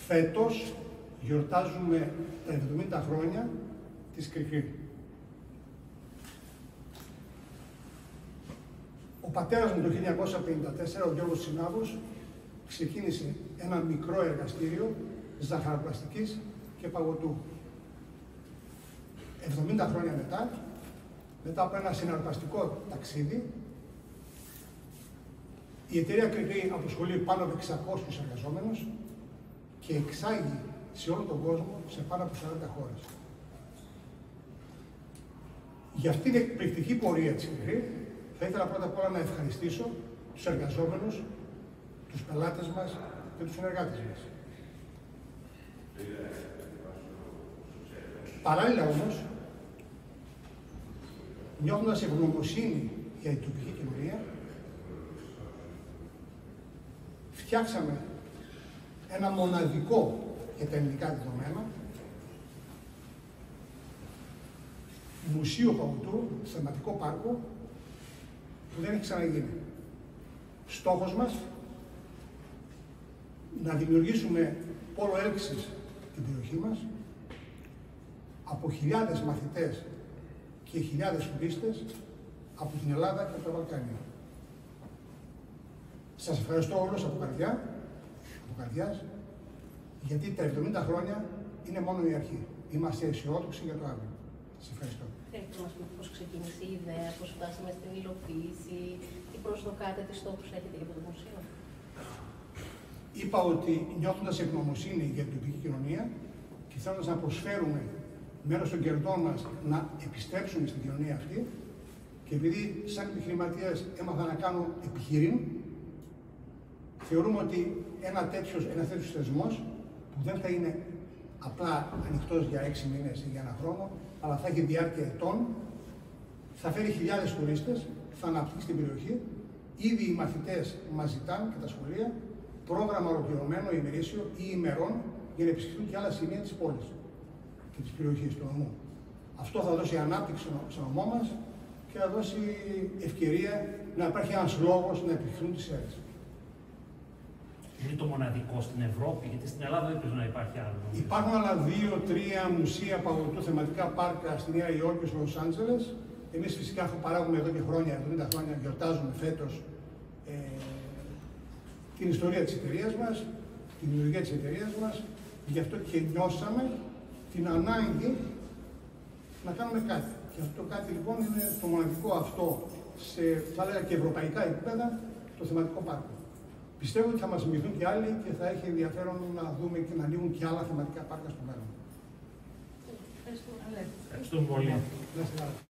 Φέτος γιορτάζουμε τα 70 χρόνια της Κρυφή. Ο πατέρας μου το 1954, ο Γιώργος Συνάδος, ξεκίνησε ένα μικρό εργαστήριο ζαχαροπλαστικής και παγωτού. 70 χρόνια μετά από ένα συναρπαστικό ταξίδι, η εταιρεία Κρυφή αποσχολεί πάνω από 600 εργαζόμενους και εξάγει σε όλο τον κόσμο σε πάνω από 40 χώρες. Για αυτή την εκπληκτική πορεία της Κρυφή, θα ήθελα πρώτα απ' όλα να ευχαριστήσω τους εργαζόμενους, τους πελάτες μας και τους συνεργάτες μας. Παράλληλα όμως, νιώθοντας ευγνωμοσύνη για την τοπική κοινωνία, φτιάξαμε ένα μοναδικό για τα ελληνικά δεδομένα μουσείο παγωτού, θεματικό πάρκο, που δεν έχει ξαναγίνει. Στόχος μας, να δημιουργήσουμε πόλο έλξης στην περιοχή μας, από χιλιάδες μαθητές και χιλιάδες τουρίστες από την Ελλάδα και από τα Βαλκάνια. Σας ευχαριστώ όλους από καρδιάς, γιατί τα 70 χρόνια είναι μόνο η αρχή. Είμαστε αισιόδοξοι για το αύριο. Σας ευχαριστώ. Θέλετε να μας πείτε πώς ξεκίνησε η ιδέα, πώς φτάσαμε στην υλοποίηση, τι προσδοκάτε, τι στόχους έχετε για το μουσείο? Είπα ότι νιώθοντας ευγνωμοσύνη για την τοπική κοινωνία και θέλοντας να προσφέρουμε μέρος των κερδών μας να επιστρέψουμε στην κοινωνία αυτή, και επειδή σαν επιχειρηματίας έμαθα να κάνω επιχειρήν, θεωρούμε ότι ένα τέτοιος θεσμός που δεν θα είναι απλά ανοιχτός για 6 μήνες ή για ένα χρόνο, αλλά θα έχει διάρκεια ετών, θα φέρει χιλιάδες τουρίστες, θα αναπτύξει την περιοχή. Ήδη οι μαθητές μας ζητάνε και τα σχολεία πρόγραμμα ολοκληρωμένο, ημερήσιο ή ημερών για να επισκεφθούν και άλλα σημεία της πόλης και της περιοχής του νομού. Αυτό θα δώσει ανάπτυξη στο νομό μας και θα δώσει ευκαιρία να υπάρχει ένας λόγος να επισκεφθούν τις αίρες. Είναι το μοναδικό στην Ευρώπη, γιατί στην Ελλάδα δεν πρέπει να υπάρχει άλλο. Υπάρχουν άλλα 2-3 μουσεία παγωτού θεματικά πάρκα στη Νέα Υόρκη και στο Λος Άντζελες. Εμείς φυσικά αφού παράγουμε εδώ και χρόνια, 70 χρόνια, γιορτάζουμε φέτος την ιστορία της εταιρείας μας, την δημιουργία της εταιρείας μας. Γι' αυτό και νιώσαμε την ανάγκη να κάνουμε κάτι. Και αυτό το κάτι λοιπόν είναι το μοναδικό αυτό, θα έλεγα και ευρωπαϊκά επίπεδα, το θεματικό πάρκο. Πιστεύω ότι θα μας μοιηθούν και άλλοι και θα έχει ενδιαφέρον να δούμε και να ανοίγουν και άλλα θεματικά πάρκα στο μέλλον. Ευχαριστούμε πολύ.